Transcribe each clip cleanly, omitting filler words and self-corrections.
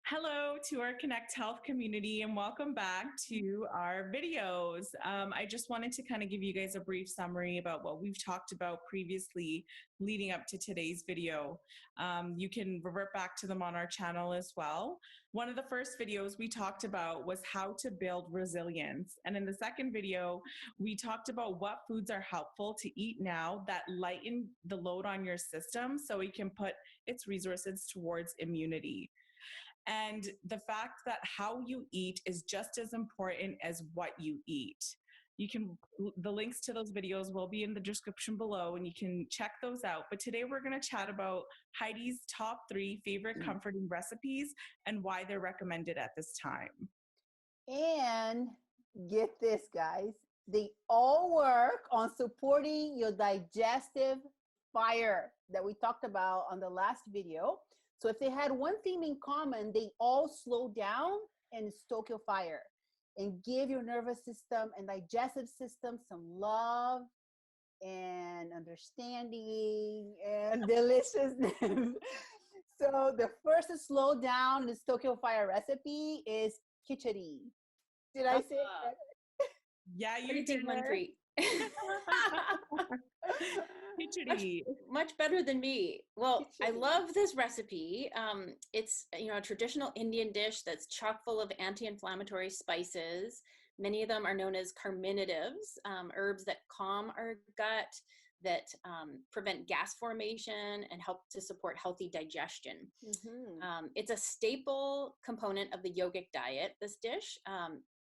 Hello to our Connect Health community and welcome back to our videos. I just wanted to kind of give you guys a brief summary about what we've talked about previously leading up to today's video. You can revert back to them on our channel as well. One of the first videos we talked about was how to build resilience. And in the second video, we talked about what foods are helpful to eat now that lighten the load on your system so it can put its resources towards immunity. And the fact that how you eat is just as important as what you eat. The links to those videos will be in the description below and you can check those out. But today we're going to chat about Heidi's top 3 favorite comforting recipes and why they're recommended at this time. And get this, guys, they all work on supporting your digestive fire that we talked about on the last video. So if they had one theme in common, they all slow down and stoke your fire and give your nervous system and digestive system some love and understanding and deliciousness. So the first to slow down and stoke your fire recipe is Kitcheree. Did I say it right? Yeah, you did. Manpreet. Kitcheree. Much better than me. Well, I love this recipe. It's a traditional Indian dish that's chock full of anti-inflammatory spices. Many of them are known as carminatives, herbs that calm our gut, that prevent gas formation and help to support healthy digestion. Mm-hmm. It's a staple component of the yogic diet, this dish.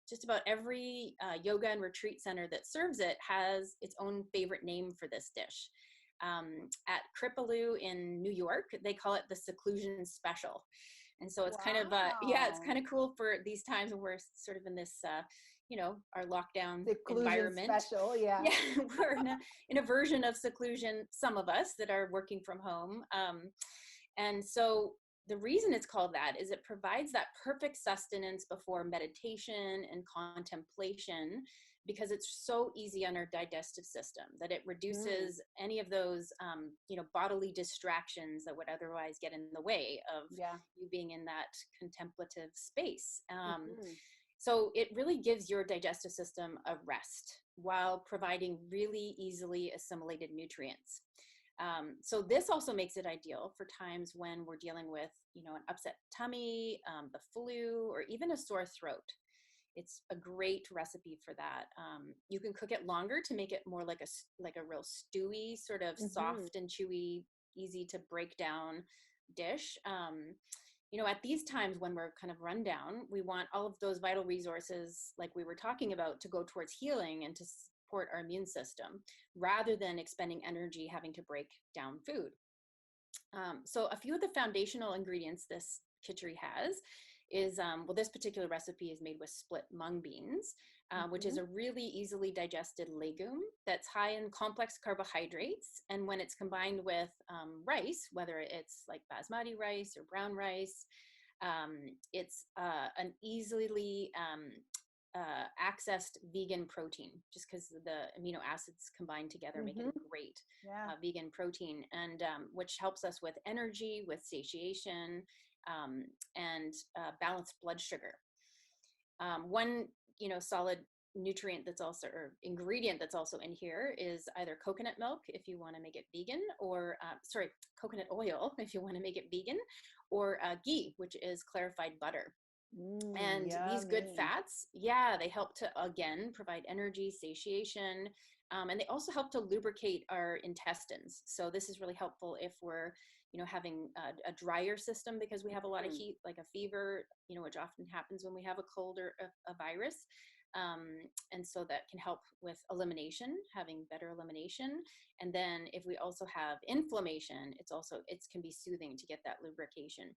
Just about every yoga and retreat center that serves it has its own favorite name for this dish. At Kripalu in New York, they call it the seclusion special. And so it's kind of, it's kind of cool for these times when we're sort of in this, our lockdown seclusion environment. Special, yeah. Yeah, we're in a version of seclusion, some of us that are working from home. And so the reason it's called that is it provides that perfect sustenance before meditation and contemplation, because it's so easy on our digestive system that it reduces any of those, bodily distractions that would otherwise get in the way of you being in that contemplative space. So it really gives your digestive system a rest while providing really easily assimilated nutrients. So this also makes it ideal for times when we're dealing with, an upset tummy, the flu, or even a sore throat. It's a great recipe for that. You can cook it longer to make it more like a real stewy, sort of soft and chewy, easy to break down dish. At these times when we're kind of run down, we want all of those vital resources, like we were talking about, to go towards healing and to support our immune system, rather than expending energy having to break down food. So a few of the foundational ingredients this Kitcheree has is, this particular recipe is made with split mung beans, which is a really easily digested legume that's high in complex carbohydrates. And when it's combined with rice, whether it's like basmati rice or brown rice, it's an easily accessed vegan protein, just because the amino acids combined together make it a great vegan protein, and which helps us with energy, with satiation, and balanced blood sugar. One solid nutrient that's also, or ingredient that's also in here, is either coconut milk if you want to make it vegan, or coconut oil if you want to make it vegan, or ghee, which is clarified butter. And these good fats, they help to, again, provide energy, satiation, and they also help to lubricate our intestines. So this is really helpful if we're, having a drier system because we have a lot of heat, like a fever, which often happens when we have a cold or a virus. And so that can help with elimination, having better elimination. And then if we also have inflammation, it can be soothing to get that lubrication.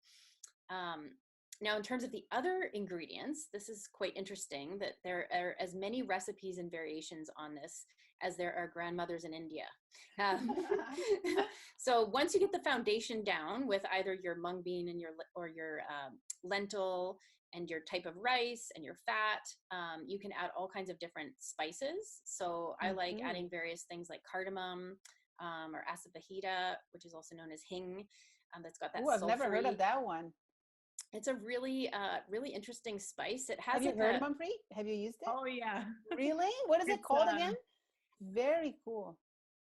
Now, in terms of the other ingredients, this is quite interesting that there are as many recipes and variations on this as there are grandmothers in India. So once you get the foundation down with either your mung bean and your lentil and your type of rice and your fat, you can add all kinds of different spices. So I like adding various things like cardamom or asafoetida, which is also known as hing. That's got that. I've never heard of that one. It's a really, really interesting spice. It has Have you like heard a, of Humphrey? Have you used it? Oh yeah. Really? What is it It's called again? Very cool.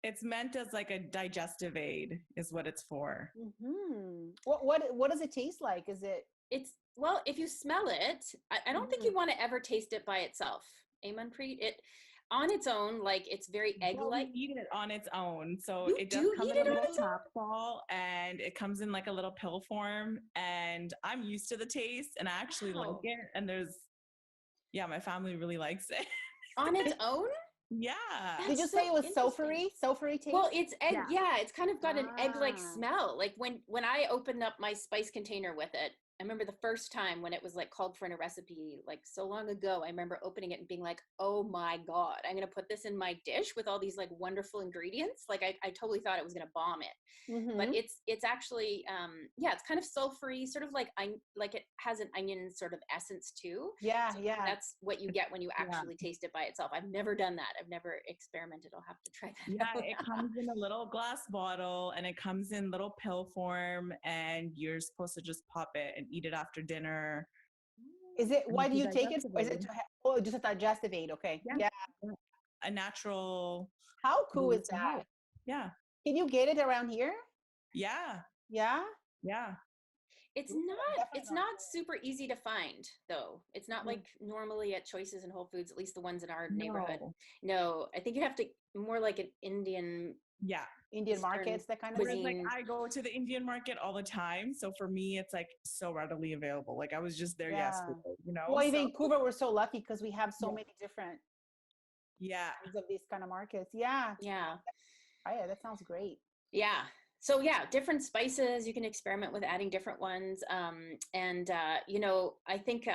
it's meant as like a digestive aid is what it's for. What does it taste like? Is it it's, well, if you smell it, I don't think you want to ever taste it by itself. Amanpreet, it on its own, like it's very Well, we egg-like. eat it on its own. So You it does do come eat in a it on little its own? capsule and it comes in like a little pill form. And I'm used to the taste and I actually like Wow. it. And yeah, my family really likes it. On its own? Yeah. did you That's say so it was interesting. sulfury taste? Well, it's egg. Yeah. Yeah, it's kind of got an egg-like Ah. smell. Like when I opened up my spice container with it, I remember the first time when it was like called for in a recipe, like so long ago. I remember opening it and being like, "Oh my god, I'm gonna put this in my dish with all these like wonderful ingredients." Like I totally thought it was gonna bomb it, but it's actually yeah, it's kind of sulfury, sort of like like it has an onion sort of essence too. Yeah, So yeah. that's what you get when you Yeah. actually taste it by itself. I've never done that. I've never experimented. I'll have to try that Yeah, out. it comes in a little glass bottle and it comes in little pill form and you're supposed to just pop it and eat it after dinner. Is it? And Why it's do a you take it? digestive Is it aid. oh, just a digestive aid? Okay. Yeah. Yeah. A natural How cool way is to help. that? Yeah. Can you get it around here? Yeah. Yeah. Yeah. It's Ooh, I'm not definitely it's gonna not super easy to find though. It's not Mhm. like normally at Choices and Whole Foods, at least the ones in our neighborhood. No. No, I think you have to more like an Indian Yeah. Indian Eastern markets, that kind of Whereas thing. like cuisine. I go to the Indian market all the time. So for me, it's like so readily available. Like I was just there Yeah. yesterday, you know? Well, in So Vancouver, we're so lucky because we have so yeah. many different Yeah. kinds of these kind of markets. Yeah. Yeah. Oh, yeah, that sounds great. Yeah. So yeah, different spices. You can experiment with adding different ones. And you know, I think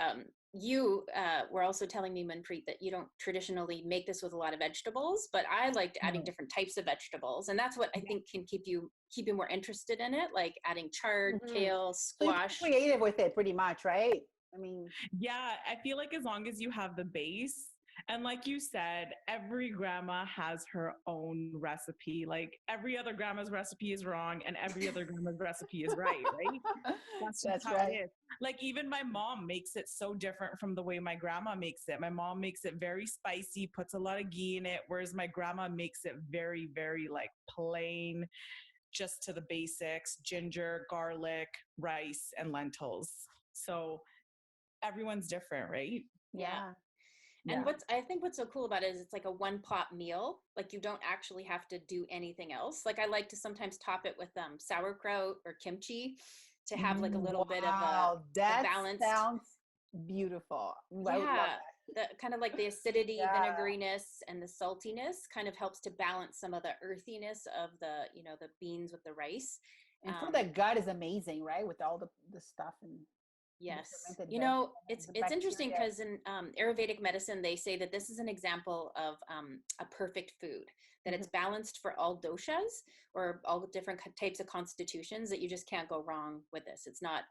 you were also telling me, Manpreet, that you don't traditionally make this with a lot of vegetables, but I liked adding No. different types of vegetables, and that's what I Yeah. think can keep you more interested in it, like adding chard, Mhm. kale, So you get squash. creative with it pretty much, right? I mean, Yeah, I feel like as long as you have the base, and like you said, every grandma has her own recipe. Like every other grandma's recipe is wrong and every other grandma's recipe is right, right? That's just that's how it right. is. Like even my mom makes it so different from the way my grandma makes it. My mom makes it very spicy, puts a lot of ghee in it, whereas my grandma makes it very, very like plain, just to the basics, ginger, garlic, rice, and lentils. So everyone's different, right? Yeah. Yeah. And Yeah. I think what's so cool about it is it's like a one pot meal. Like you don't actually have to do anything else. Like I like to sometimes top it with sauerkraut or kimchi to have like a little bit of Wow, a that balanced. sounds beautiful. I would love Yeah, that. the kind of like the acidity, Yeah. vinegariness, and the saltiness kind of helps to balance some of the earthiness of the, you know, the beans with the rice. And for the gut is amazing, right? With all the stuff and the Yes. fermented You know, vegetables, the it's interesting bacteria. because in Ayurvedic medicine, they say that this is an example of a perfect food, that it's balanced for all doshas or all the different types of constitutions, that you just can't go wrong with this. It's not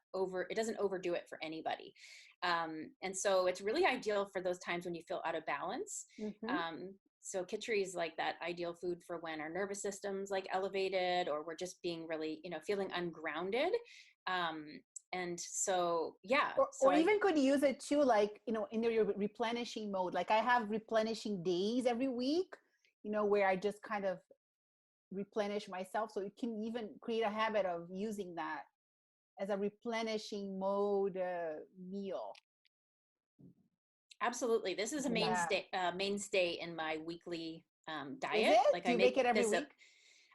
it doesn't overdo it for anybody. And so it's really ideal for those times when you feel out of balance. So Kitcheree is like that ideal food for when our nervous system's like elevated or we're just being really, you know, feeling ungrounded. And so, yeah. Or even could use it too, like, you know, in your replenishing mode. Like I have replenishing days every week, you know, where I just kind of replenish myself. So you can even create a habit of using that as a replenishing mode meal. Absolutely. This is a Yeah. mainstay in my weekly Is diet. it? Like Do I you make make it every this week?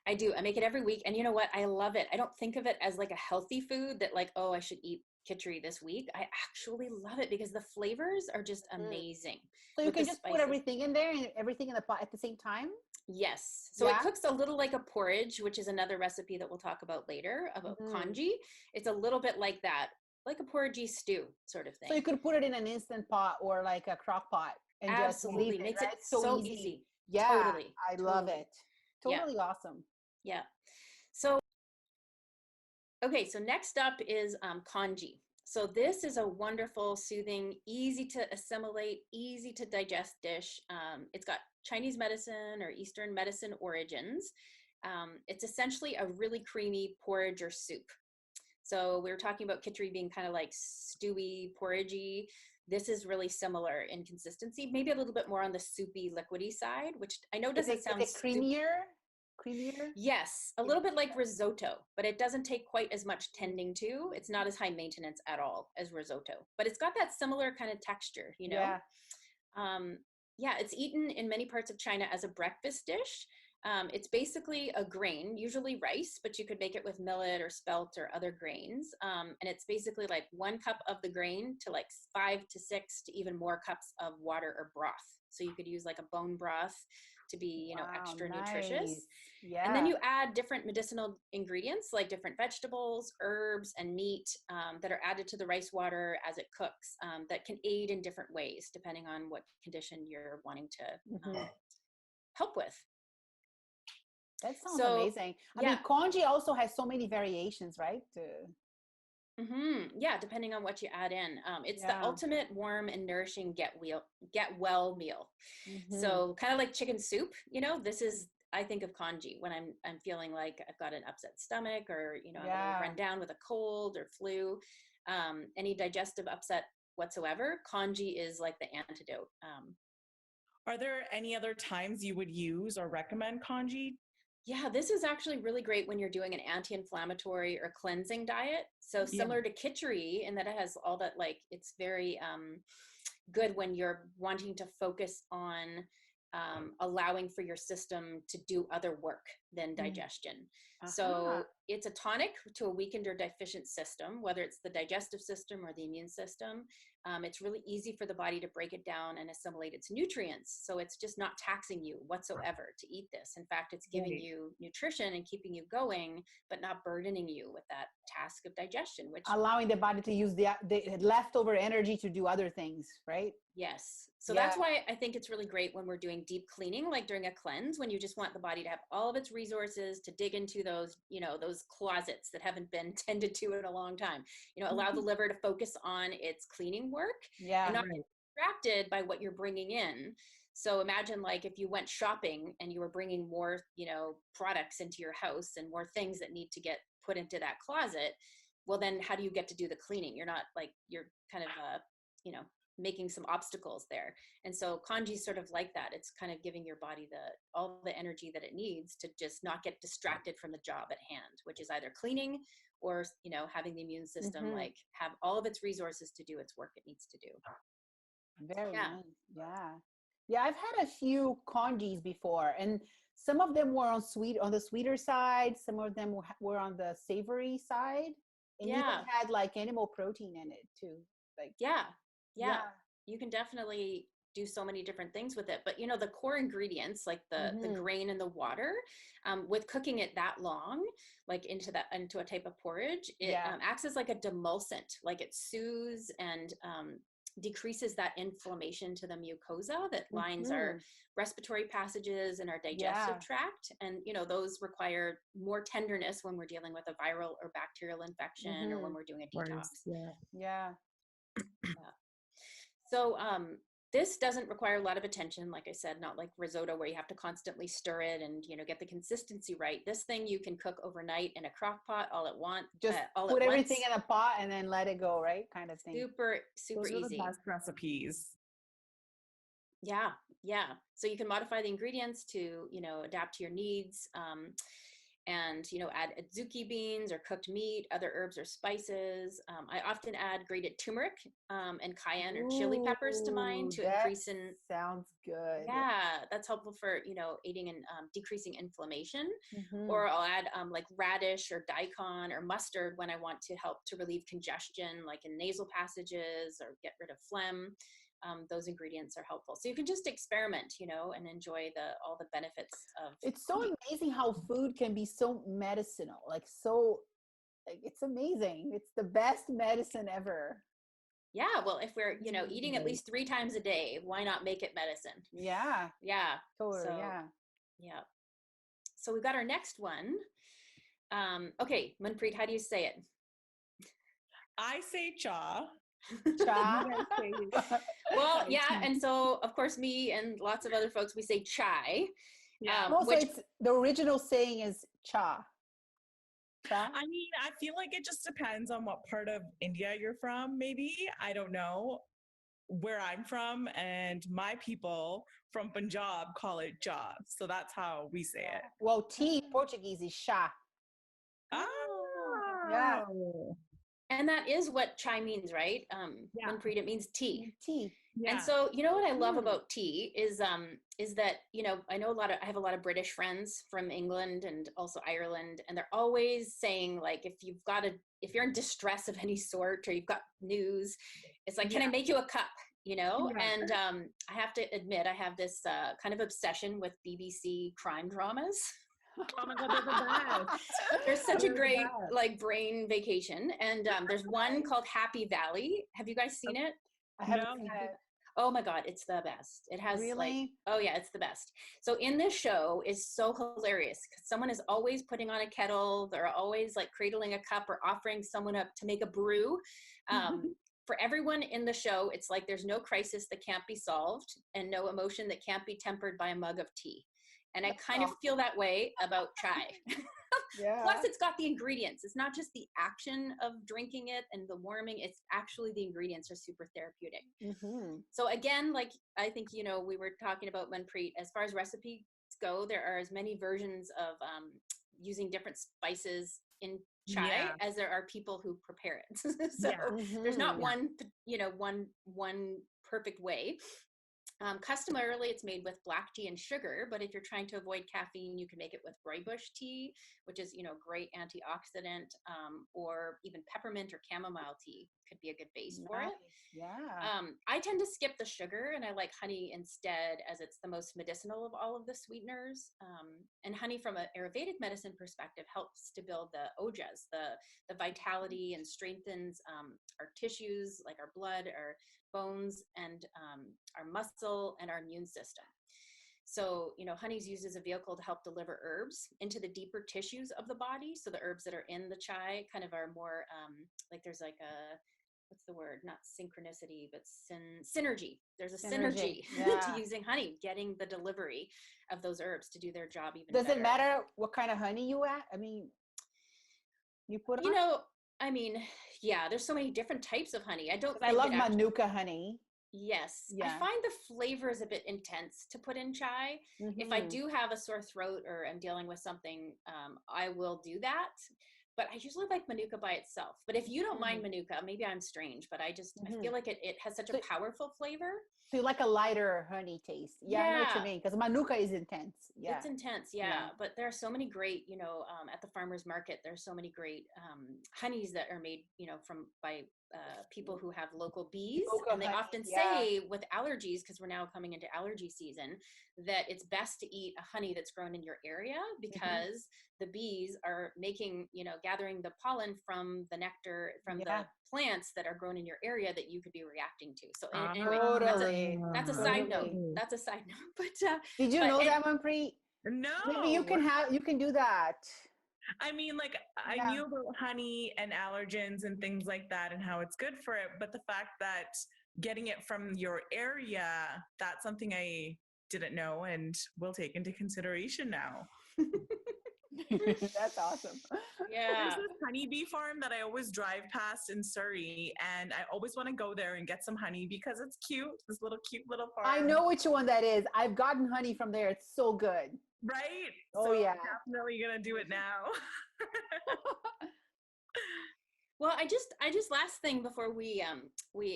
I do. I make it every week. And you know what? I love it. I don't think of it as like a healthy food that like, oh, I should eat Kitcheree this week. I actually love it because the flavors are just amazing. So you with can the just put spices. everything in there and everything in the pot at the same time? Yes. So Yeah? it cooks a little like a porridge, which is another recipe that we'll talk about later about congee. It's a little bit like that, like a porridgey stew sort of thing. So you could put it in an instant pot or like a crock pot and Absolutely just leave it, makes right? it so easy. Yeah, Totally. I love Totally. it. Totally awesome. Yeah. So, okay. So next up is congee. So this is a wonderful, soothing, easy to assimilate, easy to digest dish. It's got Chinese medicine or Eastern medicine origins. It's essentially a really creamy porridge or soup. So we were talking about Kitcheree being kind of like stewy, porridgey. This is really similar in consistency, maybe a little bit more on the soupy, liquidy side, which I know doesn't sound creamier. Creamier? Yes, a little bit like risotto, but it doesn't take quite as much tending to. It's not as high maintenance at all as risotto, but it's got that similar kind of texture, you know? Yeah. Yeah, it's eaten in many parts of China as a breakfast dish. It's basically a grain, usually rice, but you could make it with millet or spelt or other grains. And it's basically like 1 cup of the grain to like 5 to 6 to even more cups of water or broth. So you could use like a bone broth to be, you know, extra nutritious. Yeah. And then you add different medicinal ingredients like different vegetables, herbs, and meat that are added to the rice water as it cooks that can aid in different ways depending on what condition you're wanting to help with. That sounds amazing. I mean, congee also has so many variations, right? Yeah, depending on what you add in. It's the ultimate warm and nourishing get well meal. So kind of like chicken soup, you know, this is, I think of congee when I'm feeling like I've got an upset stomach or, you know, I'm a little run down with a cold or flu, any digestive upset whatsoever. Congee is like the antidote. Are there any other times you would use or recommend congee? Yeah, this is actually really great when you're doing an anti-inflammatory or cleansing diet. So similar to Kitcheree in that it has all that, like, it's very good when you're wanting to focus on allowing for your system to do other work than digestion. So it's a tonic to a weakened or deficient system, whether it's the digestive system or the immune system. It's really easy for the body to break it down and assimilate its nutrients. So it's just not taxing you whatsoever to eat this. In fact, it's giving you nutrition and keeping you going, but not burdening you with that task of digestion, which allowing the body to use the leftover energy to do other things, right? Yes. So that's why I think it's really great when we're doing deep cleaning, like during a cleanse, when you just want the body to have all of its resources to dig into those, you know, those closets that haven't been tended to in a long time, you know, allow the liver to focus on its cleaning work and not get distracted by what you're bringing in. So imagine like if you went shopping and you were bringing more, you know, products into your house and more things that need to get put into that closet. Well, then how do you get to do the cleaning? You're not like, you're kind of, you know, making some obstacles there. And so congee is sort of like that. It's kind of giving your body all the energy that it needs to just not get distracted from the job at hand, which is either cleaning or, you know, having the immune system like have all of its resources to do its work it needs to do. Very nice. Yeah, I've had a few congees before, and some of them were on the sweeter side, some of them were on the savory side, and even had like animal protein in it too. Like you can definitely do so many different things with it. But you know, the core ingredients like the grain and the water, with cooking it that long, like into a type of porridge, it acts as like a demulcent, like it soothes and decreases that inflammation to the mucosa that lines our respiratory passages and our digestive tract. And you know, those require more tenderness when we're dealing with a viral or bacterial infection or when we're doing a detox. So this doesn't require a lot of attention, like I said, not like risotto where you have to constantly stir it and, you know, get the consistency right. This thing you can cook overnight in a crock pot all at once. Just put everything in a pot and then let it go, right? Kind of thing. Super Those are easy. The best recipes. Yeah. So you can modify the ingredients to, you know, adapt to your needs. And, you know, add adzuki beans or cooked meat, other herbs or spices. I often add grated turmeric and cayenne or chili peppers to mine to increase in. Sounds good. Yeah, that's helpful for, you know, aiding and decreasing inflammation. Or I'll add like radish or daikon or mustard when I want to help to relieve congestion, like in nasal passages or get rid of phlegm. Those ingredients are helpful. So you can just experiment, you know, and enjoy all the benefits of. It's so amazing how food can be so medicinal, like it's amazing. It's the best medicine ever. Yeah. Well, if we're, you know, eating at least 3 times a day, why not make it medicine? Yeah. Totally. So, yeah. So we've got our next one. Okay. Manpreet, how do you say it? I say cha. Well, and so of course me and lots of other folks, we say chai. Also, it's the original saying is cha. Cha? I mean, I feel like it just depends on what part of India you're from, maybe. I don't know. Where I'm from and my people from Punjab call it job. So that's how we say it. Well, tea in Portuguese is chá. Yeah. Oh, And that is what chai means, right? yeah. Manpreet, it means tea. Tea. Yeah. And so, you know what I love about tea is that, you know, I have a lot of British friends from England and also Ireland, and they're always saying, like, if you're in distress of any sort or you've got news, it's like, can I make you a cup? You know? Yeah. And I have to admit, I have this kind of obsession with BBC crime dramas. Oh my God, they're the best. There's such a great like brain vacation, and there's one called Happy Valley. Have you guys seen it? I haven't seen it. Oh my God, it's the best. It has Really? like, oh yeah, it's the best. So in this show is so hilarious because someone is always putting on a kettle. They're always like cradling a cup or offering someone up to make a brew. For everyone in the show, it's like there's no crisis that can't be solved and no emotion that can't be tempered by a mug of tea. And I kind of feel that way about chai. Yeah. Plus, it's got the ingredients. It's not just the action of drinking it and the warming. It's actually the ingredients are super therapeutic. So again, like I think, you know, we were talking about Manpreet, as far as recipes go, there are as many versions of using different spices in chai as there are people who prepare it. So there's not one, you know, one perfect way. Customarily, it's made with black tea and sugar, but if you're trying to avoid caffeine, you can make it with rooibos tea, which is, you know, great antioxidant, or even peppermint or chamomile tea could be a good base for it. Yeah. I tend to skip the sugar and I like honey instead, as it's the most medicinal of all of the sweeteners. And honey from an Ayurvedic medicine perspective helps to build the ojas, the vitality, and strengthens our tissues, like our blood, our bones, and our muscle and our immune system. So, you know, honey is used as a vehicle to help deliver herbs into the deeper tissues of the body. So the herbs that are in the chai kind of are more like there's like a, what's the word? Not synchronicity, but synergy. There's a synergy to using honey, getting the delivery of those herbs to do their job even better. Does it matter what kind of honey you add? I mean, you put on? You know, I mean, yeah, there's so many different types of honey. I love Manuka honey. Yes. Yeah. I find the flavor is a bit intense to put in chai. If I do have a sore throat or I'm dealing with something, I will do that. But I usually like Manuka by itself. But if you don't mind Manuka, maybe I'm strange, but I feel like it has such a powerful flavor. So you like a lighter honey taste. Yeah, I know what you mean, because Manuka is intense. Yeah. It's intense, yeah. But there are so many great, you know, at the farmer's market, there's so many great honeys that are made, you know, by people who have local bees. And they often say with allergies, because we're now coming into allergy season, that it's best to eat a honey that's grown in your area because the bees are making, you know, gathering the pollen from the nectar from the plants that are grown in your area that you could be reacting to. So anyway, that's a side note. That's a side note. But did you know that, Manpreet? No. Maybe you can do that. I mean, like, I knew about honey and allergens and things like that and how it's good for it. But the fact that getting it from your area, that's something I didn't know and will take into consideration now. That's awesome. Yeah. There's this honeybee farm that I always drive past in Surrey, and I always want to go there and get some honey because it's cute. This cute little farm. I know which one that is. I've gotten honey from there. It's so good. Right? Oh, so yeah. I'm definitely going to do it now. Well, I just last thing before we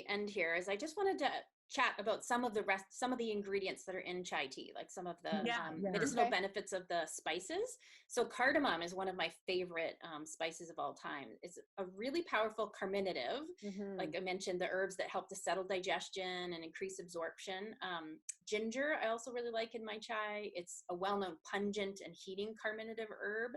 end here is I just wanted to chat about some of the ingredients that are in chai tea, like some of the medicinal benefits of the spices. So cardamom is one of my favorite spices of all time. It's a really powerful carminative. Like I mentioned, the herbs that help to settle digestion and increase absorption. Ginger, I also really like in my chai. It's a well-known pungent and heating carminative herb.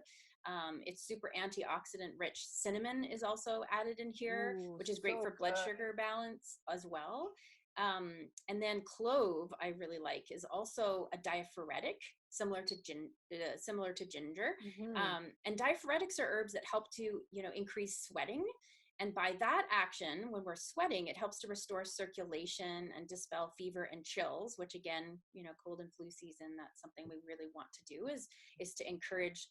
It's super antioxidant rich. Cinnamon is also added in here, which is great for blood sugar balance as well. And then clove, I really like, is also a diaphoretic, similar to ginger. And diaphoretics are herbs that help to, you know, increase sweating. And by that action, when we're sweating, it helps to restore circulation and dispel fever and chills, which again, you know, cold and flu season, that's something we really want to do is to encourage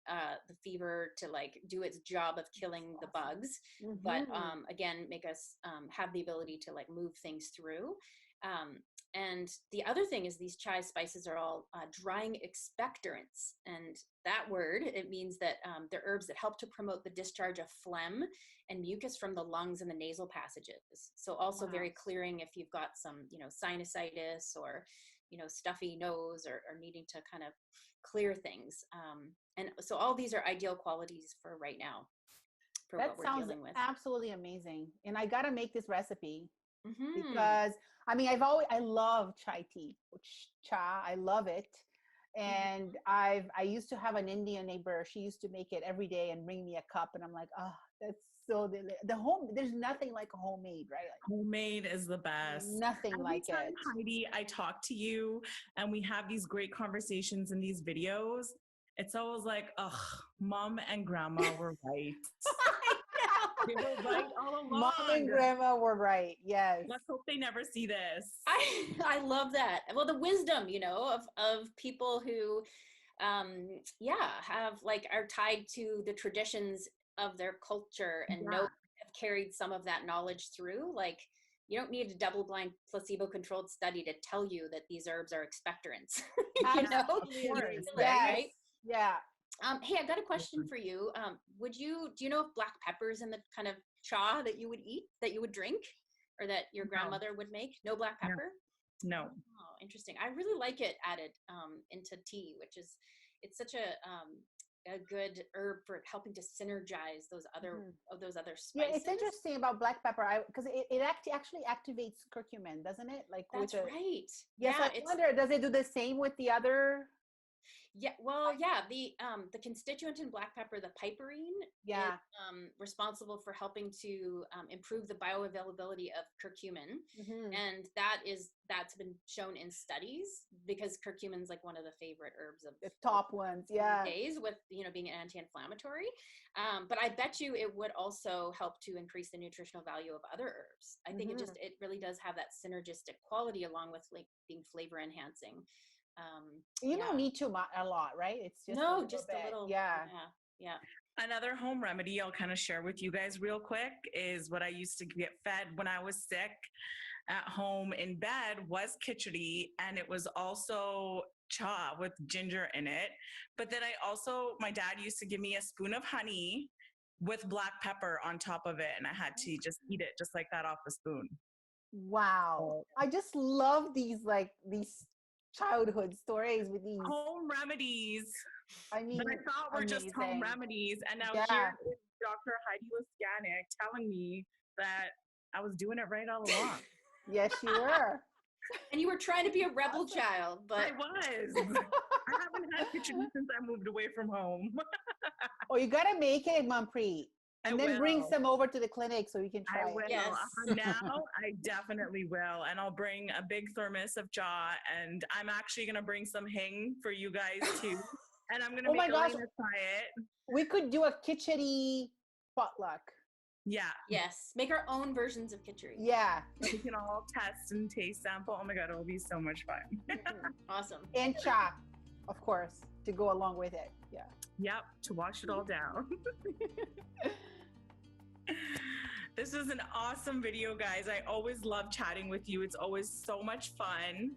the fever to like do its job of killing the bugs, but again, make us have the ability to like move things through. And the other thing is these chai spices are all drying expectorants. And that word, it means that they're herbs that help to promote the discharge of phlegm and mucus from the lungs and the nasal passages. So also very clearing if you've got some, sinusitis or, stuffy nose or needing to kind of clear things. And so all these are ideal qualities for right now, for that what we're sounds dealing with. absolutely amazing. And I got to make this recipe because I love chai tea, I love it. And I used to have an Indian neighbor. She used to make it every day and bring me a cup. And I'm like, oh, that's so there's nothing like homemade, right? Like, homemade is the best. Nothing like it. Heidi, I talk to you and we have these great conversations in these videos. It's always like, ugh, mom and grandma were right. They were right all along. Mom and grandma were right. Yes. Let's hope they never see this. I love that. Well, the wisdom, of people who, have are tied to the traditions of their culture and have carried some of that knowledge through. Like, you don't need a double-blind placebo-controlled study to tell you that these herbs are expectorants. Right? Yeah. Hey, I've got a question for you. Do you know if black pepper is in the kind of cha that you would eat, that you would drink, or that your grandmother would make? No black pepper? No. Oh, interesting. I really like it added into tea, it's such a good herb for helping to synergize those other spices. Yeah, it's interesting about black pepper because it actually activates curcumin, doesn't it? Like that's right. Yes, I wonder, does it do the same with the other? Yeah, well, yeah, the constituent in black pepper, the piperine, is responsible for helping to improve the bioavailability of curcumin, and that's been shown in studies because curcumin's like one of the favorite herbs of the top ones, days with being an anti-inflammatory. But I bet you it would also help to increase the nutritional value of other herbs. I think it really does have that synergistic quality along with like being flavor enhancing. You don't need a lot, right? It's just a little. Yeah. Another home remedy I'll kind of share with you guys real quick is what I used to get fed when I was sick at home in bed was kitcheree, and it was also cha with ginger in it. But then my dad used to give me a spoon of honey with black pepper on top of it, and I had to just eat it just like that off the spoon. Wow. I just love these childhood stories with these home remedies. I mean, that I thought were just home remedies, and now here is Dr. Heidi Lescanec telling me that I was doing it right all along. Yes, you were. And you were trying to be a rebel child, but I was. I haven't had kitchen since I moved away from home. Oh, you gotta make it, Manpreet. And then bring some over to the clinic so we can try it. Yes. Now I definitely will. And I'll bring a big thermos of cha, and I'm actually going to bring some hing for you guys too. And I'm going to make Elena try it. We could do a Kitcheree potluck. Yeah. Yes. Make our own versions of Kitcheree. Yeah. We can all test and taste sample. Oh my God, it'll be so much fun. Awesome. And cha, of course, to go along with it. Yeah. Yep, to wash it all down. This is an awesome video, guys. I always love chatting with you. It's always so much fun.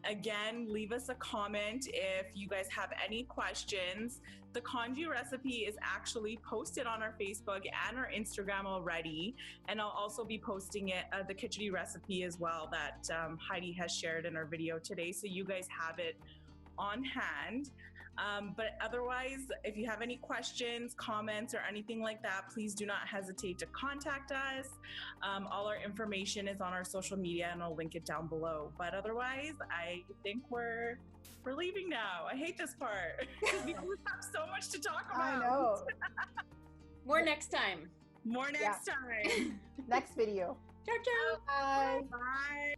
Again, leave us a comment if you guys have any questions. The congee recipe is actually posted on our Facebook and our Instagram already. And I'll also be posting it, the kitcheree recipe as well that Heidi has shared in our video today. So you guys have it on hand. But otherwise, if you have any questions, comments, or anything like that, please do not hesitate to contact us. All our information is on our social media, and I'll link it down below. But otherwise, I think we're leaving now. I hate this part because we have so much to talk about. I know. More next time. More next time. Next video. Ciao, ciao. Bye. Bye.